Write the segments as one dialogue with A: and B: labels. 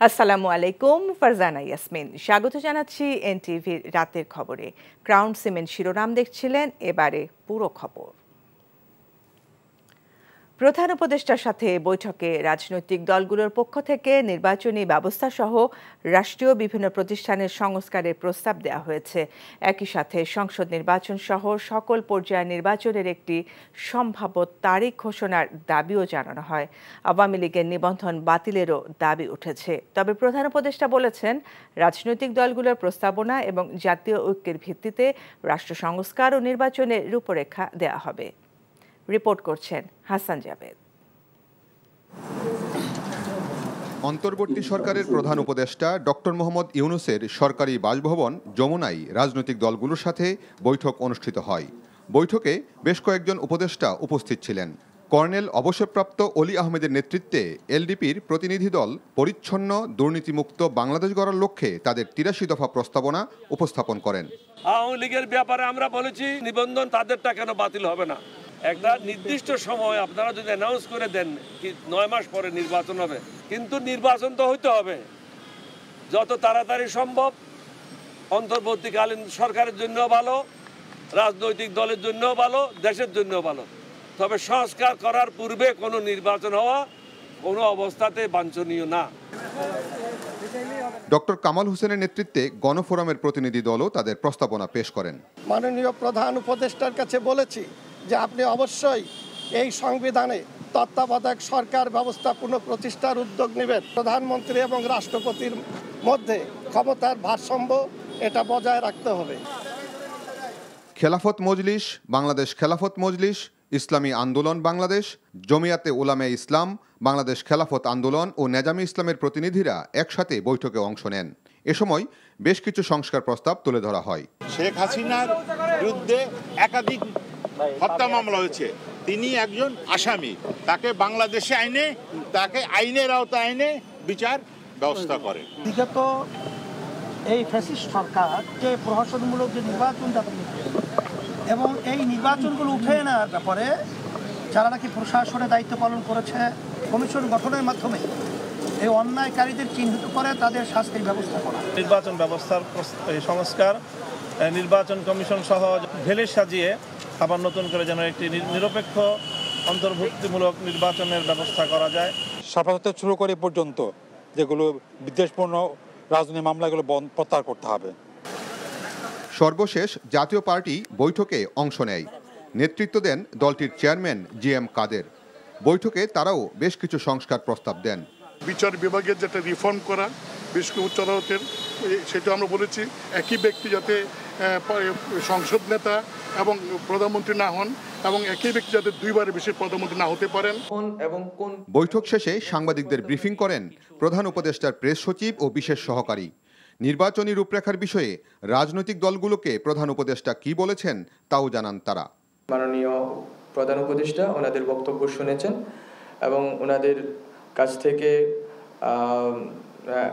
A: আসসালামু আলাইকুম, ফারজানা ইয়াসমিন স্বাগত জানাচ্ছি এনটিভির রাতের খবরে। ক্রাউন সিমেন্ট শিরোনাম দেখছিলেন, এবারে পুরো খবর। প্রধান উপদেষ্টার সাথে বৈঠকে রাজনৈতিক দলগুলোর পক্ষ থেকে নির্বাচনী ব্যবস্থা সহ রাষ্ট্রীয় বিভিন্ন প্রতিষ্ঠানের সংস্কারের প্রস্তাব দেওয়া হয়েছে। একই সাথে সংসদ নির্বাচন সহ সকল পর্যায়ের নির্বাচনের একটি সম্ভাব্য তারিখ ঘোষণার দাবিও জানানো হয়। আওয়ামী লীগের নিবন্ধন বাতিলেরও দাবি উঠেছে। তবে প্রধান উপদেষ্টা বলেছেন, রাজনৈতিক দলগুলোর প্রস্তাবনা এবং জাতীয় ঐক্যের ভিত্তিতে রাষ্ট্র সংস্কার ও নির্বাচনের রূপরেখা দেওয়া হবে। রিপোর্ট করছেন হাসান জাবেদ।
B: অন্তর্বর্তী সরকারের প্রধান উপদেষ্টা ডক্টর মোহাম্মদ ইউনূসের সরকারি বাসভবন যমুনায় রাজনৈতিক দলগুলোর সাথে বৈঠক অনুষ্ঠিত হয়। বৈঠকে বেশ কয়েকজন উপদেষ্টা উপস্থিত ছিলেন। কর্নেল অবসরপ্রাপ্ত অলি আহমেদের নেতৃত্বে এলডিপির প্রতিনিধি দল পরিচ্ছন্ন দুর্নীতিমুক্ত বাংলাদেশ গড়ার লক্ষ্যে তাদের ৮৩ দফা প্রস্তাবনা উপস্থাপন করেন।
C: আওয়ামী লীগের ব্যাপারে আমরা বলেছি, নিবন্ধন তাদেরটা কেন বাতিল হবে না? একটা নির্দিষ্ট সময় আপনারা যদি অ্যানাউন্স করে দেন কি ৯ মাস পরে নির্বাচন হবে, কিন্তু নির্বাচন তো হইতে হবে যত তাড়াতাড়ি সম্ভব। অন্তর্বর্তীকালীন সরকারের জন্য ভালো, রাজনৈতিক দলের জন্য ভালো, দেশের জন্য ভালো। তবে সংস্কার করার পূর্বে কোনো নির্বাচন হওয়া কোনো অবস্থাতে বাঞ্ছনীয় না।
B: ডক্টর কামাল হোসেনের নেতৃত্বে গণফোরামের প্রতিনিধি দলও তাদের প্রস্তাবনা পেশ করেন।
D: মাননীয় প্রধান উপদেষ্টার কাছে বলেছি যে আপনি অবশ্যই এই সংবিধানে তত্ত্বাবধায়ক সরকার ব্যবস্থা পুনঃপ্রতিষ্ঠার উদ্যোগ নেবেন। প্রধানমন্ত্রী এবং রাষ্ট্রপতির মধ্যে ক্ষমতার ভারসাম্য এটা বজায় রাখতে হবে।
B: খেলাফত মজলিস, বাংলাদেশ খেলাফত মজলিস, ইসলামী আন্দোলন বাংলাদেশ, জমিয়াতে উলামে ইসলাম, বাংলাদেশ খেলাফত আন্দোলন ও নেজামী ইসলামের প্রতিনিধিরা একসাথে বৈঠকে অংশ নেন। এ সময় বেশ কিছু সংস্কার প্রস্তাব তুলে ধরা হয়।
E: শেখ হাসিনার বিরুদ্ধে একাধিক হত্যা মামলা হয়েছে, তিনি একজন আসামি, তাকে বাংলাদেশে তাকে আইনের আওতায় আইনে বিচার ব্যবস্থা করে।
F: বিগত এই ফ্যাসিস্ট সরকার যে প্রহসনমূলক যে নির্বাচন এবং এই নির্বাচনগুলো উঠে নেওয়ার ব্যাপারে যারা নাকি প্রশাসনের দায়িত্ব পালন করেছে, কমিশন গঠনের মাধ্যমে এই অন্যায়কারীদের চিহ্নিত করে তাদের শাস্তির ব্যবস্থা করা।
G: নির্বাচন ব্যবস্থার সংস্কার, নির্বাচন কমিশন সহ ঢেলে সাজিয়ে আবার নতুন করে যেন একটি নিরপেক্ষ অন্তর্ভুক্তিমূলক নির্বাচনের ব্যবস্থা করা যায়।
H: সাফা থেকে শুরু করে পর্যন্ত যেগুলো বিদ্বেষপূর্ণ রাজনৈতিক মামলাগুলো প্রত্যাহার করতে হবে।
B: সর্বশেষ জাতীয় পার্টি বৈঠকে অংশ নেয়। নেতৃত্ব দেন দলটির চেয়ারম্যান জিএম কাদের। বৈঠকে তারাও বেশ কিছু সংস্কার প্রস্তাব দেন।
I: বিচার বিভাগের যেটা রিফর্ম করা, বিশেষ করে উচ্চ আদালতের, সেটা আমরা বলেছি একই ব্যক্তি যাতে সংসদ নেতা এবং প্রধানমন্ত্রী না হন, এবং একই ব্যক্তি যাতে দুইবারের বেশি প্রধানমন্ত্রী না হতে পারেন।
B: বৈঠক শেষে সাংবাদিকদের ব্রিফিং করেন প্রধান উপদেষ্টার প্রেস সচিব ও বিশেষ সহকারী। নির্বাচনী রূপরেখার বিষয়ে রাজনৈতিক দলগুলোকে প্রধান উপদেষ্টা কি বলেছেন তাও জানান তারা।
J: মাননীয় প্রধান উপদেষ্টা ওনাদের বক্তব্য শুনেছেন এবং ওনাদের কাছ থেকে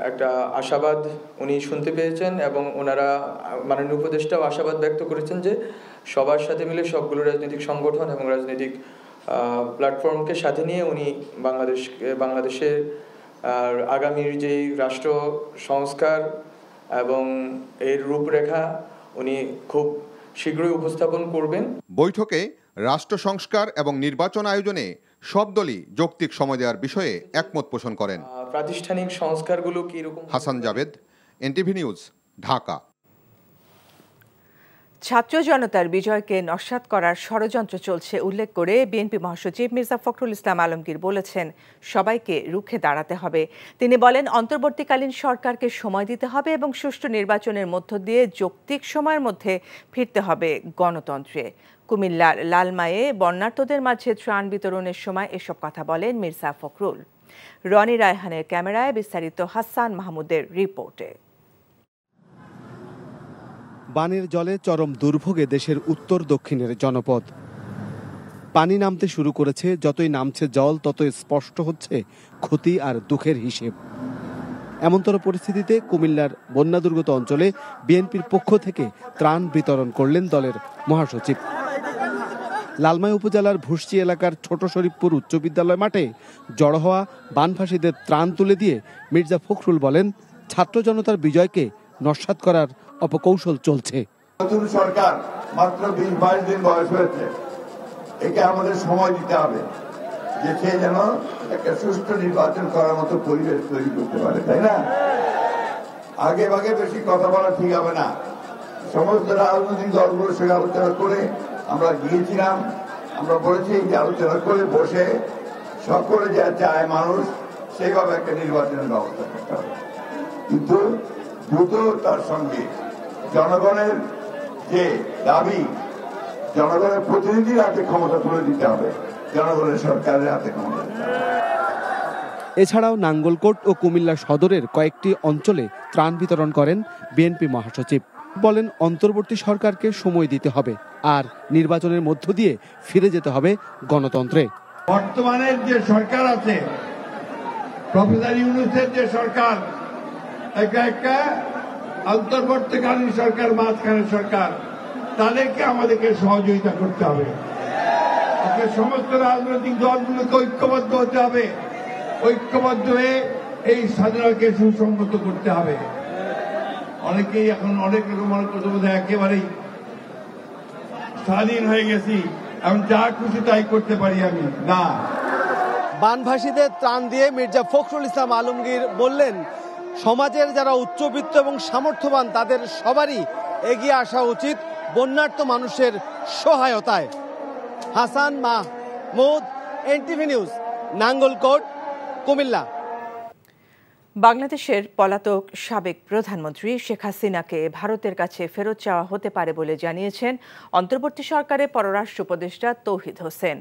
J: একটা আশাবাদ উনি শুনতে পেয়েছেন, এবং ওনারা মাননীয় উপদেষ্টাও আশাবাদ ব্যক্ত করেছেন যে সবার সাথে মিলে সবগুলো রাজনৈতিক সংগঠন এবং রাজনৈতিক প্ল্যাটফর্মকে সাথে নিয়ে উনি বাংলাদেশের আগামীর যেই রাষ্ট্র সংস্কার এবং এর রূপরেখা উনি খুব শীঘ্রই উপস্থাপন করবেন।
B: বৈঠকে রাষ্ট্র সংস্কার এবং নির্বাচন আয়োজনে সব দলই যৌক্তিক সময় দেওয়ার বিষয়ে একমত পোষণ করেন।
J: প্রাতিষ্ঠানিক সংস্কারগুলো কি রকম।
B: Hasan Javed, NTV news, Dhaka.
A: ছাত্র জনতার বিজয়কে নস্যাৎ করার ষড়যন্ত্র চলছে উল্লেখ করে বিএনপি মহাসচিব মির্জা ফখরুল ইসলাম আলমগীর বলেছেন, সবাইকে রুখে দাঁড়াতে হবে। তিনি বলেন, অন্তর্বর্তীকালীন সরকারকে সময় দিতে হবে এবং সুষ্ঠু নির্বাচনের মধ্য দিয়ে যৌক্তিক সময়ের মধ্যে ফিরতে হবে গণতন্ত্রে। কুমিল্লার লালমায়ে বন্যার্তদের মাঝে ত্রাণ বিতরণের সময় এসব কথা বলেন মির্জা ফখরুল। রনি রায়হানের ক্যামেরায় বিস্তারিত হাসান মাহমুদের রিপোর্টে।
K: বানের জলে চরম দুর্ভোগে দেশের উত্তর দক্ষিণের জনপদ। পানি নামতে শুরু করেছে, যতই নামছে জল ততই স্পষ্ট হচ্ছে ক্ষতি আর দুঃখের হিসেব। এমনতর পরিস্থিতিতে কুমিল্লার বন্যা দুর্গত অঞ্চলে বিএনপির পক্ষ থেকে ত্রাণ বিতরণ করলেন দলের মহাসচিব। লালমাই উপজেলার ভুসচি এলাকার ছোট শরীফপুর উচ্চ বিদ্যালয় মাঠে জড়ো হওয়া বানভাসীদের ত্রাণ তুলে দিয়ে মির্জা ফখরুল বলেন, ছাত্র জনতার বিজয়কে নস্যাৎ করার অপকৌশল চলছে।
L: নতুন সরকার মাত্র 20-22 দিন বয়স হয়েছে, একে আমাদের সময় দিতে হবে যে সে যেন একটা সুষ্ঠু নির্বাচন করার মতো পরিবেশ তৈরি করতে পারে, তাই না? আগে ভাগে বেশি কথা বলা ঠিক হবে না। সমস্ত রাজনৈতিক দলগুলোর সঙ্গে আলোচনা করে আমরা গিয়েছিলাম, আমরা বলেছি যে আলোচনা করে বসে সকলে যা চায় মানুষ সেইভাবে একটা নির্বাচনের ব্যবস্থা করতে হবে, কিন্তু দ্রুত তার সঙ্গে জনগণের যে দাবি, জনগণের প্রতিনিধির হাতে ক্ষমতা তুলে দিতে হবে, জনগণের সরকারের হাতে ক্ষমতা দিতে হবে।
K: এছাড়াও নাঙ্গলকোট ও কুমিল্লা সদরের কয়েকটি অঞ্চলে ত্রাণ বিতরণ করেন বিএনপি মহাসচিব। বলেন, অন্তর্বর্তী সরকারকে সময় দিতে হবে আর নির্বাচনের মধ্য দিয়ে ফিরে যেতে হবে গণতন্ত্রে।
L: বর্তমানের যে সরকার আছে, প্রফেসর ইউনূসের যে সরকার, একটা অন্তর্বর্তীকালীন সরকার, মাঝখানের সরকার, তাদেরকে আমাদেরকে সহযোগিতা করতে হবে। সমস্ত রাজনৈতিক দলগুলোকে ঐক্যবদ্ধ হতে হবে, ঐক্যবদ্ধ হয়ে এই স্বাধীনতাকে সুসংগত করতে হবে। অনেকেই এখন অনেক রকম মনে করতে বোধ একেবারেই স্বাধীন হয়ে গেছি, এখন যা খুশি তাই করতে পারি আমি, না।
K: বানভাসীদের ত্রাণ দিয়ে মির্জা ফখরুল ইসলাম আলমগীর বললেন, সমাজের যারা উচ্চবিত্ত এবং সামর্থ্যবান তাদের সবারই এগিয়ে আসা উচিত বন্যার্ত মানুষের সহায়তায়। Hasan Mahmud, NTV news, Nangalkot, Comilla.
A: বাংলাদেশের পলাতক সাবেক প্রধানমন্ত্রী শেখ হাসিনাকে ভারতের কাছে ফেরত চাওয়া হতে পারে বলে জানিয়েছেন অন্তর্বর্তী সরকারের পররাষ্ট্র উপদেষ্টা তৌহিদ হোসেন।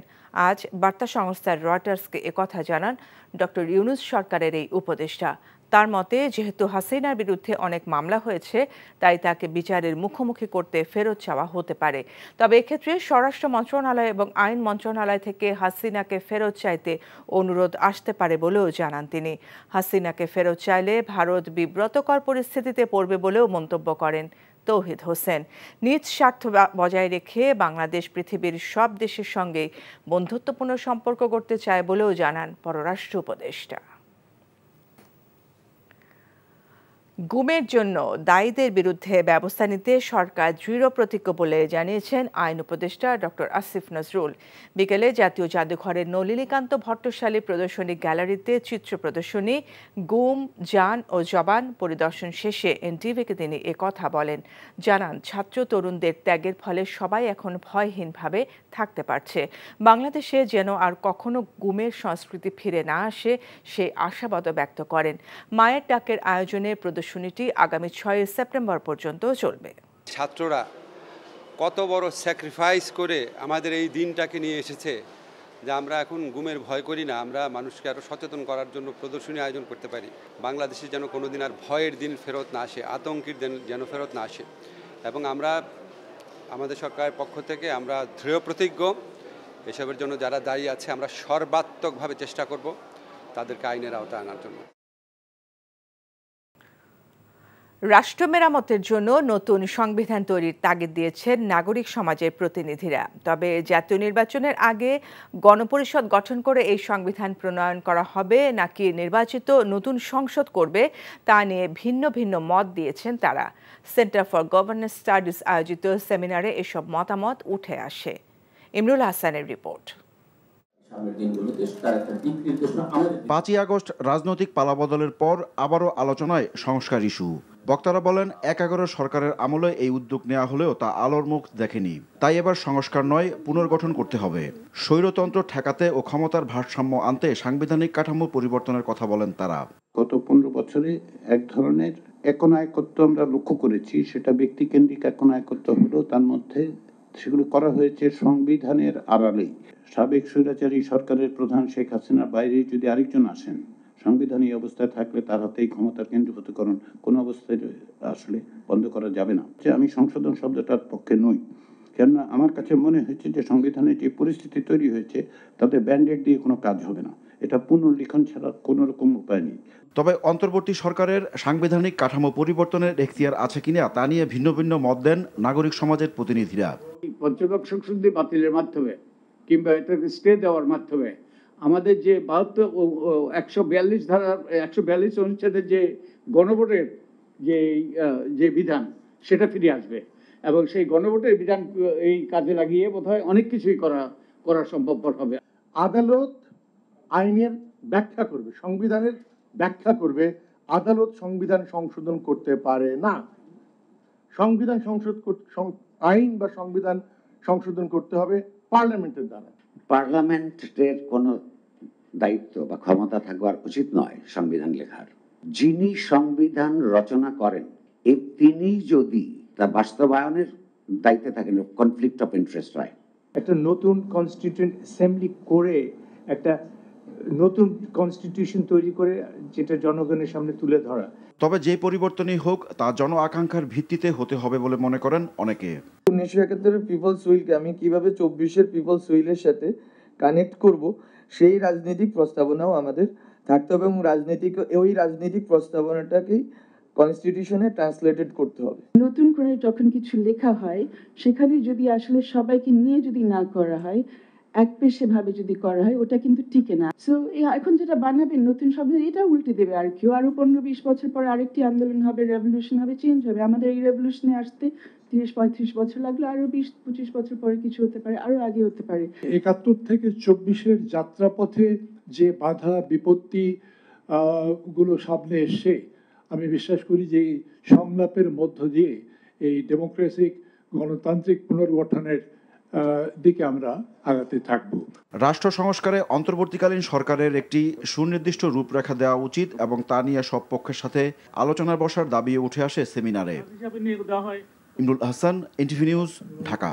A: আজ বার্তা সংস্থা রয়টার্সকে একথা জানান ডক্টর ইউনূস সরকারের এই উপদেষ্টা। তার মতে, যেহেতু হাসিনার বিরুদ্ধে অনেক মামলা হয়েছে, তাই তাকে বিচারের মুখোমুখি করতে ফেরত চাওয়া হতে পারে। তবে এক্ষেত্রে স্বরাষ্ট্র মন্ত্রণালয় এবং আইন মন্ত্রণালয় থেকে হাসিনাকে ফেরত চাইতে অনুরোধ আসতে পারে বলেও জানান তিনি। হাসিনাকে ফেরত চাইলে ভারত বিব্রতকর পরিস্থিতিতে পড়বে বলেও মন্তব্য করেন তৌহিদ হোসেন। নিজ স্বার্থ বজায় রেখে বাংলাদেশ পৃথিবীর সব দেশের সঙ্গে বন্ধুত্বপূর্ণ সম্পর্ক গড়তে চায় বলেও জানান পররাষ্ট্র উপদেষ্টা। গুমের জন্য দায়ীদের বিরুদ্ধে ব্যবস্থা নিতে সরকার দৃঢ় প্রতিজ্ঞ বলে জানিয়েছেন আইন উপদেষ্টা ডক্টর আসিফ নজরুল। বিকেলে জাতীয় জাদুঘরের নলিনীকান্ত ভট্টশালী প্রদর্শনী গ্যালারিতে চিত্র প্রদর্শনী গুম, জান ও জবান পরিদর্শন শেষে এনটিভিকে তিনি একথা বলেন। জানান, ছাত্র তরুণদের ত্যাগের ফলে সবাই এখন ভয়হীনভাবে থাকতে পারছে। বাংলাদেশে যেন আর কখনো গুমের সংস্কৃতি ফিরে না আসে সেই আশাবাদ ব্যক্ত করেন। মায়ের ডাকের আয়োজনে প্রদর্শনীটি আগামী 6 সেপ্টেম্বর পর্যন্ত চলবে।
M: ছাত্ররা কত বড় স্যাক্রিফাইস করে আমাদের এই দিনটাকে নিয়ে এসেছে, যে আমরা এখন গুমের ভয় করি না, আমরা মানুষকে আরও সচেতন করার জন্য প্রদর্শনী আয়োজন করতে পারি। বাংলাদেশে যেন কোনোদিন আর ভয়ের দিন ফেরত না আসে, আতঙ্কের দিন যেন ফেরত না আসে। এবং আমরা আমাদের সরকারের পক্ষ থেকে আমরা দৃঢ় প্রতিজ্ঞ, এসবের জন্য যারা দায়ী আছে আমরা সর্বাত্মকভাবে চেষ্টা করব তাদেরকে আইনের আওতায় আনার জন্য।
A: রাষ্ট্র মেরামতের জন্য নতুন সংবিধান তৈরির তাগিদ দিয়েছেন নাগরিক সমাজের প্রতিনিধিরা। তবে জাতীয় নির্বাচনের আগে গণপরিষদ গঠন করে এই সংবিধান প্রণয়ন করা হবে নাকি নির্বাচিত নতুন সংসদ করবে তা নিয়ে ভিন্ন ভিন্ন মত দিয়েছেন তারা। সেন্টার ফর গভর্নেন্স স্টাডিজ আয়োজিত সেমিনারে এসব মতামত উঠে আসে। ইমরুল হাসানের রিপোর্ট।
N: 5ই আগস্ট রাজনৈতিক পালাবদলের পর আবারও আলোচনায় সংস্কার ইস্যু। বক্তারা বলেন, 11 সরকারের আমলে এই উদ্যোগ নেওয়া হলেও তা আলোর মুখ দেখেনি। তাই এবার সংস্কার নয়, পুনর্গঠন করতে হবে। স্বৈরতন্ত্র ঠেকাতে ও ক্ষমতার ভারসাম্য আনতে সাংবিধানিক কাঠামো পরিবর্তনের কথা বলেন তারা।
O: গত 15 বছরে এক ধরনের একনায়কত্ব আমরা লক্ষ্য করেছি, সেটা ব্যক্তিকেন্দ্রিক একনায়কত্ব হলো, তার মধ্যে সেগুলো করা হয়েছে সংবিধানের আড়ালেই। সাবেক স্বৈরাচারী সরকারের প্রধান শেখ হাসিনার বাইরে যদি আরেকজন আসেন, সংবিধান এই অবস্থায় থাকলে তার হাতেই ক্ষমতার কেন্দ্রীভূতকরণ কোনো অবস্থায় আসলে বন্ধ করা যাবে না। আমি সংশোধন শব্দটার পক্ষে নই, কেননা আমার কাছে মনে হয়েছে যে সংবিধানে যে পরিস্থিতি তৈরি হয়েছে তাতে ব্যান্ডেড দিয়ে কোনো কাজ হবে না, এটা পুনর্লিখন ছাড়া কোনো রকম উপায় নেই।
N: তবে অন্তর্বর্তী সরকারের সাংবিধানিক কাঠামো পরিবর্তনের এখতিয়ার আছে কিনা তা নিয়ে ভিন্ন ভিন্ন মত দেন নাগরিক সমাজের প্রতিনিধিরা।
O: পঞ্চদশ সংশোধনী বাতিলের মাধ্যমে
P: কিংবা এটাকে স্টে দেওয়ার মাধ্যমে আমাদের যে 142 ধারার 142 অনুচ্ছেদের যে গণভোটের যে বিধান সেটা ফিরে আসবে এবং সেই গণভোটের বিধান এই কাজে লাগিয়ে বোধহয় অনেক কিছুই করা সম্ভবপর হবে।
I: আদালত আইনের ব্যাখ্যা করবে, সংবিধানের ব্যাখ্যা করবে। আদালত সংবিধান সংশোধন করতে পারে না। সংবিধান আইন বা সংবিধান সংশোধন করতে হবে পার্লামেন্টের দ্বারা।
O: পার্লামেন্টের কোনো দায়িত্ব বা ক্ষমতা থাকবার উচিত নয় সংবিধান লেখার। যিনি সংবিধান রচনা করেন তিনি যদি তা বাস্তবায়নের দায়িত্বে থাকেন, কনফ্লিক্ট অফ ইন্টারেস্ট হয়।
Q: একটা নতুন কনস্টিটিউয়েন্ট অ্যাসেম্বলি করে একটা নতুন কনস্টিটিউশন তৈরি করে যেটা জনগণের সামনে তুলে ধরা।
N: তবে যে পরিবর্তনই হোক তা জন আকাঙ্ক্ষার ভিত্তিতে হতে হবে বলে মনে করেন অনেকে।
J: 1971 পিপলস উইলকে আমি কিভাবে 24-এর পিপলস উইলের সাথে কানেক্ট করব সেই রাজনৈতিক প্রস্তাবনাও আমাদের থাকতে হবে এবং ওই রাজনৈতিক প্রস্তাবনাটাকেই কনস্টিটিউশনে ট্রান্সলেটেড করতে হবে।
R: নতুন করে যখন কিছু লেখা হয় সেখানে যদি আসলে সবাইকে নিয়ে যদি না করা হয়, একপেশে ভাবে যদি করা হয়, ওটা কিন্তু টিকে না। সো এখন যেটা বানাবেন নতুন শব্দ, এটা উল্টে দেবে আর কেউ। আরো 15-20 বছর পর আরেকটি আন্দোলন হবে, রেভলিউশন হবে, চেঞ্জ হবে। আমাদের এই রেভলিউশনে আসতে 30-35 বছর লাগলো, আরো 20-25 বছর পরে কিছু হতে পারে, আরো আগে হতে পারে।
I: 71 থেকে 24-এর যাত্রাপথে যে বাধা বিপত্তি গুলো সামনে এসে আমি বিশ্বাস করি যে এই সংলাপের মধ্য দিয়ে এই ডেমোক্রেসিক গণতান্ত্রিক পুনর্গঠনের দিকে আমরা আগাতে থাকব।
N: রাষ্ট্র সংস্কারে অন্তর্বর্তীকালীন সরকারের একটি সুনির্দিষ্ট রূপরেখা দেওয়া উচিত এবং তা নিয়ে সব পক্ষের সাথে আলোচনায় বসার দাবি উঠে আসে সেমিনারে। Imrul Hasan, NTV news, Dhaka.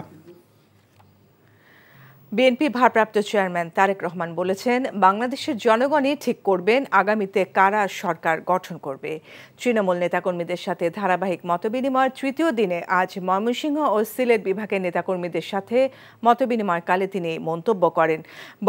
A: BNP ভারপ্রাপ্ত চেয়ারম্যান তারেক রহমান বলেছেন, বাংলাদেশের জনগণই ঠিক করবেন আগামীতে কারা সরকার গঠন করবে। তৃণমূল নেতাকর্মীদের সাথে ধারাবাহিক মতবিনিময়ের তৃতীয় দিনে আজ ময়মনসিংহ ও সিলেট বিভাগের নেতাকর্মীদের সাথে মতবিনিময়কালে তিনি মন্তব্য করেন।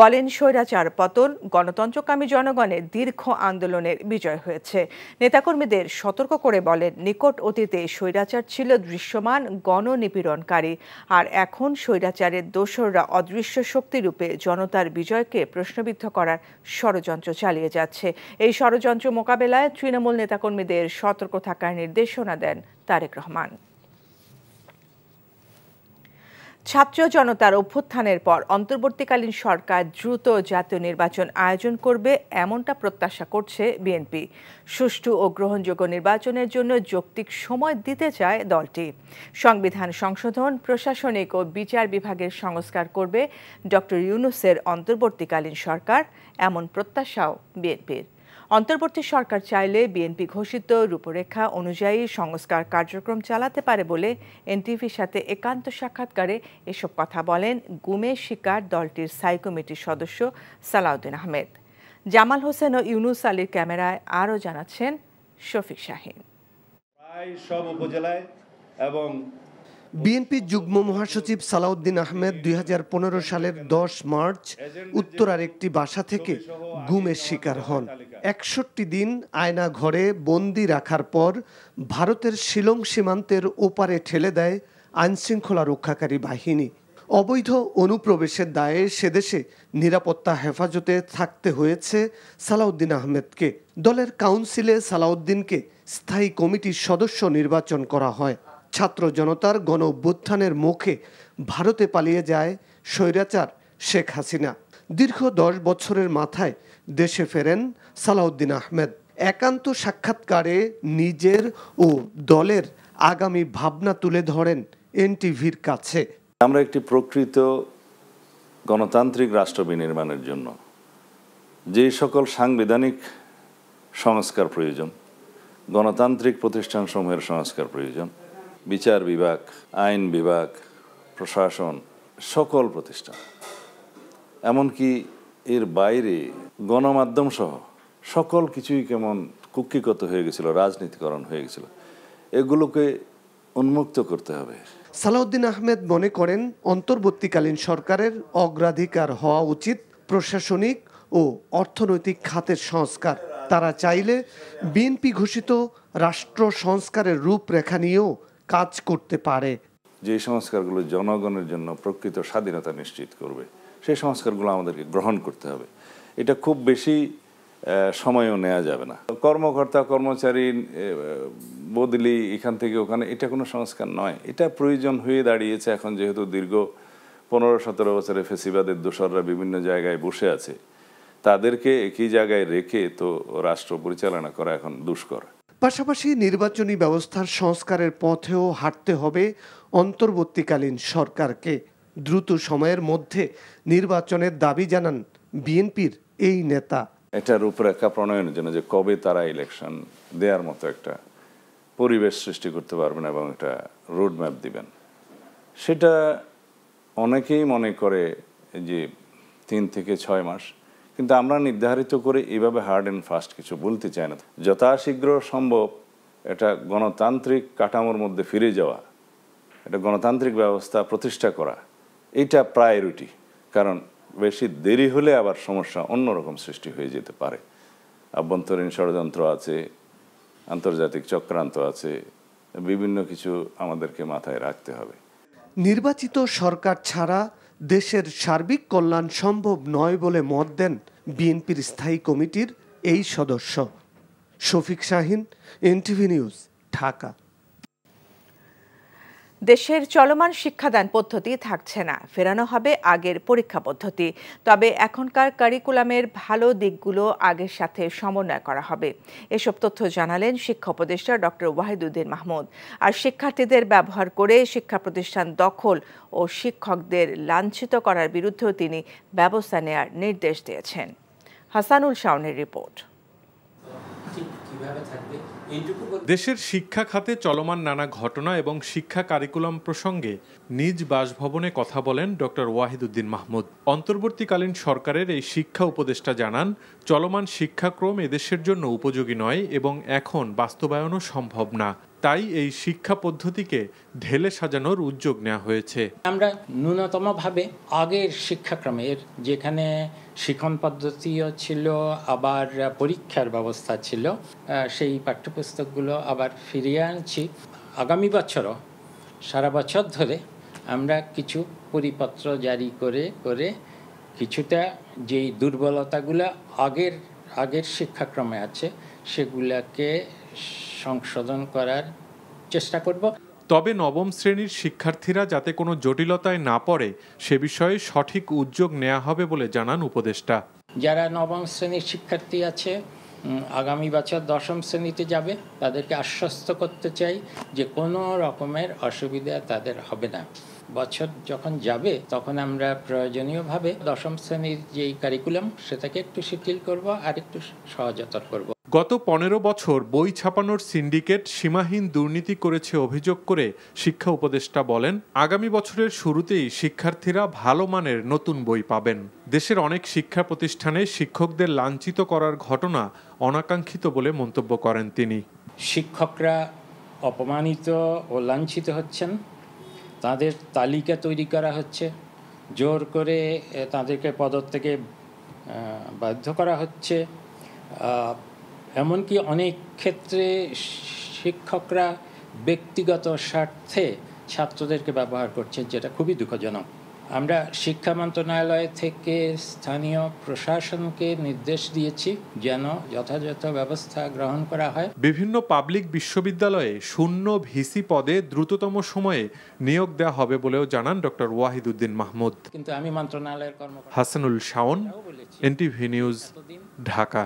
A: বলেন, স্বৈরাচার পতন গণতন্ত্রকামী জনগণের দীর্ঘ আন্দোলনের বিজয় হয়েছে। নেতাকর্মীদের সতর্ক করে বলেন, নিকট অতীতে স্বৈরাচার ছিল দৃশ্যমান গণনিপীড়নকারী, আর এখন স্বৈরাচারের দোসররা অদৃশ্য শক্তিরূপে জনতার বিজয়কে প্রশ্নবিদ্ধ করার ষড়যন্ত্র চালিয়ে যাচ্ছে। এই ষড়যন্ত্র মোকাবেলায় তৃণমূল নেতাকর্মীদের সতর্ক থাকার নির্দেশনা দেন তারেক রহমান। ছাত্র জনতার অভ্যুত্থানের পর অন্তর্বর্তীকালীন সরকার দ্রুত জাতীয় নির্বাচন আয়োজন করবে এমনটা প্রত্যাশা করছে বিএনপি। সুষ্ঠু ও গ্রহণযোগ্য নির্বাচনের জন্য যৌক্তিক সময় দিতে চায় দলটি। সংবিধান সংশোধন, প্রশাসনিক ও বিচার বিভাগের সংস্কার করবে ডক্টর ইউনূসের অন্তর্বর্তীকালীন সরকার, এমন প্রত্যাশাও বিএনপির। অন্তর্বর্তী সরকার চাইলে বিএনপি ঘোষিত রূপরেখা অনুযায়ী সংস্কার কার্যক্রম চালাতে পারে বলে এনটিভির সাথে একান্ত সাক্ষাৎকারে এসব কথা বলেন গুমের শিকার দলটির স্থায়ী কমিটির সদস্য সালাউদ্দিন আহমেদ। জামাল হোসেন ও ইউনুস আলীর ক্যামেরায় আরও জানাচ্ছেন শফিক শাহীন।
S: প্রায় সব উপজেলায় এবং
T: বিএনপি যুগ্ম মহাসচিব সালাউদ্দিন আহমেদ 2015 সালের 10 মার্চ উত্তরার একটি বাসা থেকে গুমের শিকার হন। 61 দিন আয়না ঘরে বন্দি রাখার পর ভারতের শিলং সীমান্তের ওপারে ঠেলে দেয় আইনশৃঙ্খলা রক্ষাকারী বাহিনী। অবৈধ অনুপ্রবেশের দায়ে সেদেশে নিরাপত্তা হেফাজতে থাকতে হয়েছে সালাউদ্দিন আহমেদকে। দলের কাউন্সিলে সালাউদ্দিনকে স্থায়ী কমিটির সদস্য নির্বাচন করা হয়। ছাত্র জনতার গণ অভ্যুত্থানের মুখে ভারতে পালিয়ে যায় স্বৈরাচার শেখ হাসিনা। দীর্ঘ 10 বছরের মাথায় দেশে ফেরেন সালাউদ্দিন আহমেদ। একান্ত সাক্ষাৎকারে নিজের ও দলের আগামী ভাবনা তুলে ধরেন এনটিভির কাছে।
S: আমরা একটি প্রকৃত গণতান্ত্রিক রাষ্ট্র বিনির্মাণের জন্য যে সকল সাংবিধানিক সংস্কার প্রয়োজন, গণতান্ত্রিক প্রতিষ্ঠানসমূহের সংস্কার প্রয়োজন, বিচার বিভাগ, আইন বিভাগ, প্রশাসন, সকল প্রতিষ্ঠান, এমনকি এর বাইরে গণমাধ্যম সহ সকল কিছুই কেমন কুক্ষিগত হয়ে গেছিল, রাজনীতিকরণ হয়ে গেছিল। এগুলোকে উন্মুক্ত করতে হবে।
T: সালাউদ্দিন আহমেদ মনে করেন, অন্তর্বর্তীকালীন সরকারের অগ্রাধিকার হওয়া উচিত প্রশাসনিক ও অর্থনৈতিক খাতের সংস্কার। তারা চাইলে বিএনপি ঘোষিত রাষ্ট্র সংস্কারের রূপরেখা নিয়েও কাজ করতে পারে।
S: যে সংস্কারগুলো জনগণের জন্য প্রকৃত স্বাধীনতা নিশ্চিত করবে, সেই সংস্কারগুলো আমাদেরকে গ্রহণ করতে হবে। এটা খুব বেশি সময়ও নেওয়া যাবে না। কর্মকর্তা কর্মচারী বদলি এখান থেকে ওখানে, এটা কোনো সংস্কার নয়। এটা প্রয়োজন হয়ে দাঁড়িয়েছে এখন, যেহেতু দীর্ঘ 15-17 বছরে ফেসিবাদের দোসররা বিভিন্ন জায়গায় বসে আছে, তাদেরকে একই জায়গায় রেখে তো রাষ্ট্র পরিচালনা করা এখন দুষ্কর।
T: পাশাপাশি নির্বাচনী ব্যবস্থার সংস্কারের পথেও হাঁটতে হবে অন্তর্বর্তীকালীন সরকারকে। দ্রুত সময়ের মধ্যে নির্বাচনের দাবি জানান বিএনপির এই নেতা।
S: এটা রূপরেখা প্রণয়নের জন্য যে কবে তারা ইলেকশন দেওয়ার মতো একটা পরিবেশ সৃষ্টি করতে পারবেন এবং একটা রোড ম্যাপ দিবেন, সেটা অনেকেই মনে করে যে 3 থেকে 6 মাস, কিন্তু আমরা নির্ধারিত করে এভাবে হার্ড অ্যান্ড ফাস্ট কিছু বলতে চাই না। যথাশীঘ্র সম্ভব এটা গণতান্ত্রিক কাঠামোর মধ্যে ফিরে যাওয়া, এটা গণতান্ত্রিক ব্যবস্থা প্রতিষ্ঠা করা, এটা প্রায়োরিটি। কারণ বেশি দেরি হলে আবার সমস্যা অন্যরকম সৃষ্টি হয়ে যেতে পারে। আভ্যন্তরীণ ষড়যন্ত্র আছে, আন্তর্জাতিক চক্রান্ত আছে, বিভিন্ন কিছু আমাদেরকে মাথায় রাখতে হবে।
T: নির্বাচিত সরকার ছাড়া দেশের সার্বিক কল্যাণ সম্ভব নয় বলে মত দেন বিএনপির স্থায়ী কমিটির এই সদস্য। Shafiq Shahin, NTV news, Dhaka.
A: দেশের চলমান শিক্ষাদান পদ্ধতি থাকছে না, ফেরানো হবে আগের পরীক্ষা পদ্ধতি। তবে এখনকার কারিকুলামের ভালো দিকগুলো আগের সাথে সমন্বয় করা হবে। এসব তথ্য জানালেন শিক্ষা উপদেষ্টা ডক্টর ওয়াহিদুদ্দিন মাহমুদ। আর শিক্ষার্থীদের ব্যবহার করে শিক্ষা প্রতিষ্ঠান দখল ও শিক্ষকদের লাঞ্ছিত করার বিরুদ্ধেও তিনি ব্যবস্থা নেওয়ার নির্দেশ দিয়েছেন। হাসানুল শাওনের রিপোর্ট।
U: দেশের শিক্ষা খাতে চলমান নানা ঘটনা এবং শিক্ষা কারিকুলাম প্রসঙ্গে নিজ বাসভবনে কথা বলেন ডক্টর ওয়াহিদুদ্দিন মাহমুদ। অন্তর্বর্তীকালীন সরকারের এই শিক্ষা উপদেষ্টা জানান, চলমান শিক্ষাক্রম এদেশের জন্য উপযোগী নয় এবং এখন বাস্তবায়নও সম্ভব না। তাই এই শিক্ষা পদ্ধতিকে ঢেলে সাজানোর উদ্যোগ নেওয়া হয়েছে।
V: আমরা ন্যূনতমভাবে আগের শিক্ষাক্রমের, যেখানে শিক্ষণ পদ্ধতিও ছিল আবার পরীক্ষার ব্যবস্থা ছিল, সেই পাঠ্যপুস্তকগুলো আবার ফিরিয়ে আনছি। আগামী বছরও সারা বছর ধরে আমরা কিছু পরিপত্র জারি করে কিছুটা যেই দুর্বলতাগুলো আগের শিক্ষাক্রমে আছে সেগুলোকে সংশোধন করার চেষ্টা করব।
U: তবে নবম শ্রেণীর শিক্ষার্থীরা যাতে কোনো জটিলতায় না পড়ে সে বিষয়ে সঠিক উদ্যোগ নেওয়া হবে বলে জানান উপদেষ্টা।
V: যারা নবম শ্রেণীর শিক্ষার্থী আছে, আগামী বছর দশম শ্রেণীতে যাবে, তাদেরকে আশ্বস্ত করতে চাই যে কোনো রকমের অসুবিধা তাদের হবে না। বছর যখন যাবে তখন আমরা প্রয়োজনীয়ভাবে দশম শ্রেণীর যেই কারিকুলাম সেটাকে একটু শিথিল করব আর একটু সহজতর করব।
U: গত 15 বছর বই ছাপানোর সিন্ডিকেট সীমাহীন দুর্নীতি করেছে অভিযোগ করে শিক্ষা উপদেষ্টা বলেন, আগামী বছরের শুরুতেই শিক্ষার্থীরা ভালো মানের নতুন বই পাবেন। দেশের অনেক শিক্ষা প্রতিষ্ঠানে শিক্ষকদের লাঞ্ছিত করার ঘটনা অনাকাঙ্ক্ষিত বলে মন্তব্য করেন তিনি।
V: শিক্ষকরা অপমানিত ও লাঞ্ছিত হচ্ছেন, তাদের তালিকা তৈরি করা হচ্ছে, জোর করে তাদেরকে পদত্যাগে বাধ্য করা হচ্ছে। এমনকি অনেক ক্ষেত্রে শিক্ষকরা ব্যক্তিগত স্বার্থে ছাত্রদেরকে ব্যবহার করছে, যেটা খুবই দুঃখজনক। আমরা শিক্ষা মন্ত্রণালয় থেকে স্থানীয় প্রশাসনকে নির্দেশ দিয়েছি যেন যথাযথ ব্যবস্থা গ্রহণ করা হয়।
U: বিভিন্ন পাবলিক বিশ্ববিদ্যালয়ে শূন্য ভিসি পদে দ্রুততম সময়ে নিয়োগ দেওয়া হবে বলেও জানান ডক্টর ওয়াহিদুদ্দিন মাহমুদ।
V: কিন্তু আমি মন্ত্রণালয়ের কর্মকর্তা
U: হাসানুল শাওন, এনটিভি নিউজ, ঢাকা।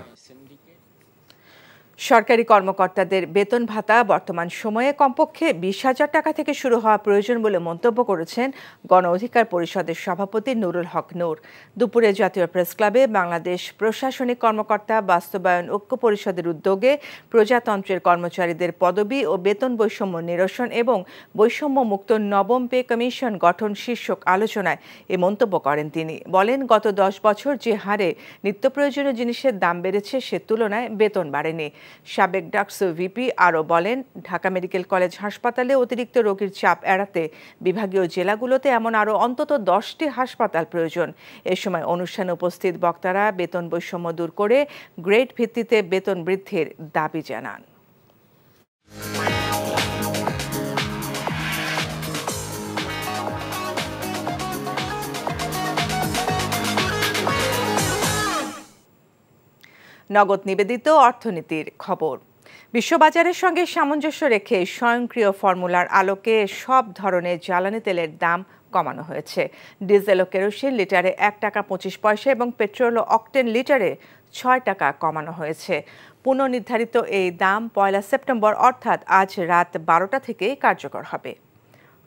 A: সরকারি কর্মকর্তাদের বেতন ভাতা বর্তমান সময়ে কমপক্ষে 20,000 টাকা থেকে শুরু হওয়া প্রয়োজন বলে মন্তব্য করেছেন গণ অধিকার পরিষদের সভাপতি নুরুল হক নূর। দুপুরে জাতীয় প্রেস ক্লাবে বাংলাদেশ প্রশাসনিক কর্মকর্তা বাস্তবায়ন ঐক্য পরিষদের উদ্যোগে প্রজাতন্ত্রের কর্মচারীদের পদবি ও বেতন বৈষম্য নিরসন এবং বৈষম্য মুক্ত নবম পে কমিশন গঠন শীর্ষক আলোচনায় এ মন্তব্য করেন তিনি। বলেন, গত 10 বছর যে হারে নিত্য প্রয়োজনীয় জিনিসের দাম বেড়েছে সে তুলনায় বেতন বাড়েনি। সাবেক ডাকসু ভিপি আরও বলেন, ঢাকা মেডিকেল কলেজ হাসপাতালে অতিরিক্ত রোগীর চাপ এড়াতে বিভাগীয় জেলাগুলোতে এমন আরও অন্তত 10টি হাসপাতাল প্রয়োজন। এ সময় অনুষ্ঠানে উপস্থিত বক্তারা বেতন বৈষম্য দূর করে গ্রেড ভিত্তিতে বেতন বৃদ্ধির দাবি জানান। নগদ নিবেদিত অর্থনীতির খবর। বিশ্ববাজারের সঙ্গে সামঞ্জস্য রেখে স্বয়ংক্রিয় ফর্মুলার আলোকে সব ধরনের জ্বালানি তেলের দাম কমানো হয়েছে। ডিজেল ও কেরোসিন লিটারে 1 টাকা 25 পয়সা এবং পেট্রোল ও অকটেন লিটারে 6 টাকা কমানো হয়েছে। পুনর্নির্ধারিত এই দাম 1 সেপ্টেম্বর অর্থাৎ আজ রাত 12টা থেকে কার্যকর হবে।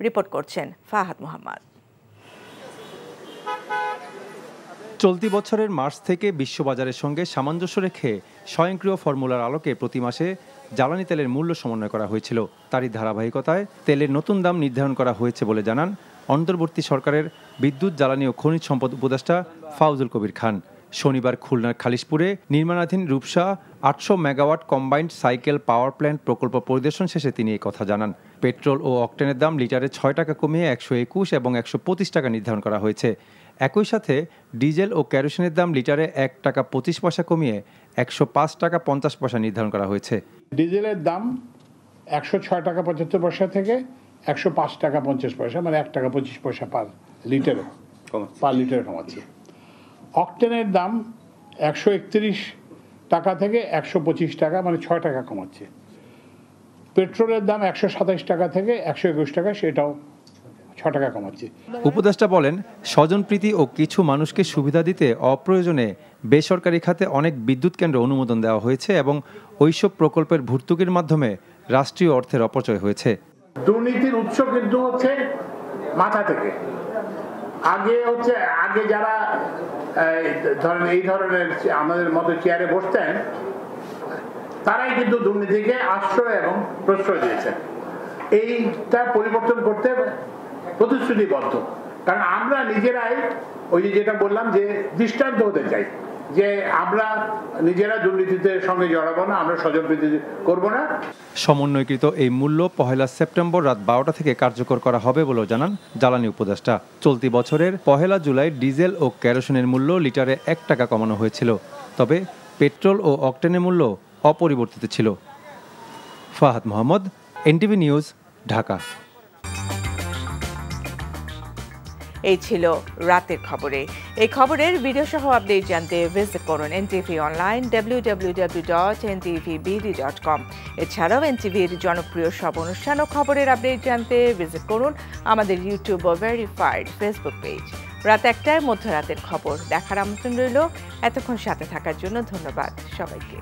A: রিপোর্ট করছেন ফাহাদ মোহাম্মদ।
C: চলতি বছরের মার্চ থেকে বিশ্ববাজারের সঙ্গে সামঞ্জস্য রেখে স্বয়ংক্রিয় ফর্মুলার আলোকে প্রতি মাসে জ্বালানি তেলের মূল্য সমন্বয় করা হয়েছিল। তারই ধারাবাহিকতায় তেলের নতুন দাম নির্ধারণ করা হয়েছে বলে জানান অন্তর্বর্তী সরকারের বিদ্যুৎ, জ্বালানি ও খনিজ সম্পদ উপদেষ্টা ফাউজুল কবির খান। শনিবার খুলনার খালিশপুরে নির্মাণাধীন Rupsha 800 megawatt combined cycle power plant প্রকল্প পরিদর্শন শেষে তিনি এই কথা জানান। পেট্রোল ও অকটেনের দাম লিটারে 6 টাকা কমিয়ে 121 এবং 125 টাকা নির্ধারণ করা হয়েছে। একই সাথে ডিজেল ও কেরোসিনের দাম লিটারে 1 টাকা 25 পয়সা কমিয়ে 105 টাকা 50 পয়সা নির্ধারণ করা হয়েছে।
D: ডিজেলের দাম 106 টাকা 75 পয়সা থেকে 105 টাকা 50 পয়সা, মানে 1 টাকা 25 পয়সা পার লিটারে কমাচ্ছে। অকটেনের দাম 131 টাকা থেকে 125 টাকা, মানে 6 টাকা কমাচ্ছে। পেট্রোলের দাম 127 টাকা থেকে 121 টাকা, সেটাও 6 টাকা কমাচ্ছে।
C: উপদেষ্টা বলেন, স্বজনপ্রীতি ও কিছু মানুষকে সুবিধা দিতে অপ্রয়োজনে বেসরকারি খাতে অনেক বিদ্যুৎ কেন্দ্র অনুমোদন দেওয়া হয়েছে এবং ওইসব প্রকল্পের ভর্তুকির মাধ্যমে রাষ্ট্রীয় অর্থের অপচয় হয়েছে।
D: দুর্নীতির উৎস কিন্তু হচ্ছে মাথা থেকে। আগে যারা ধরেন এই ধরনের আমাদের মতো চেয়ারে বসতেন, তারাই কিন্তু দুর্নীতিকে আশ্রয় এবং প্রশ্রয় দিয়েছেন। এইটা পরিবর্তন করতে প্রতিশ্রুতিবদ্ধ, কারণ আমরা নিজেরাই ওই যেটা বললাম যে দৃষ্টান্ত হতে চাই যে আমরা নিজেরা দুর্নীতিতে সঙ্গে জড়াবো না, আমরা স্বজনপ্রীতি করবো না।
C: সমন্বয়কৃত এই মূল্য 1 সেপ্টেম্বর রাত 12টা থেকে কার্যকর করা হবে বলেও জানান জ্বালানি উপদেষ্টা। চলতি বছরের 1 জুলাই ডিজেল ও কেরোসিনের মূল্য লিটারে 1 টাকা কমানো হয়েছিল, তবে পেট্রোল ও অকটেনের মূল্য অপরিবর্তিত ছিল। Fahad Mohammad, NTV news, Dhaka.
A: এই ছিল রাতের খবরে। এই খবরের ভিডিও সহ আপডেট জানতে ভিজিট করুন এনটিভি অনলাইন www.ntvbd.com। এছাড়াও এনটিভির জনপ্রিয় সব অনুষ্ঠান ও খবরের আপডেট জানতে ভিজিট করুন আমাদের ইউটিউব ও ভেরিফাইড ফেসবুক পেজ। রাত 1টায় মধ্যরাতের খবর দেখার আমন্ত্রণ রইল। এতক্ষণ সাথে থাকার জন্য ধন্যবাদ সবাইকে।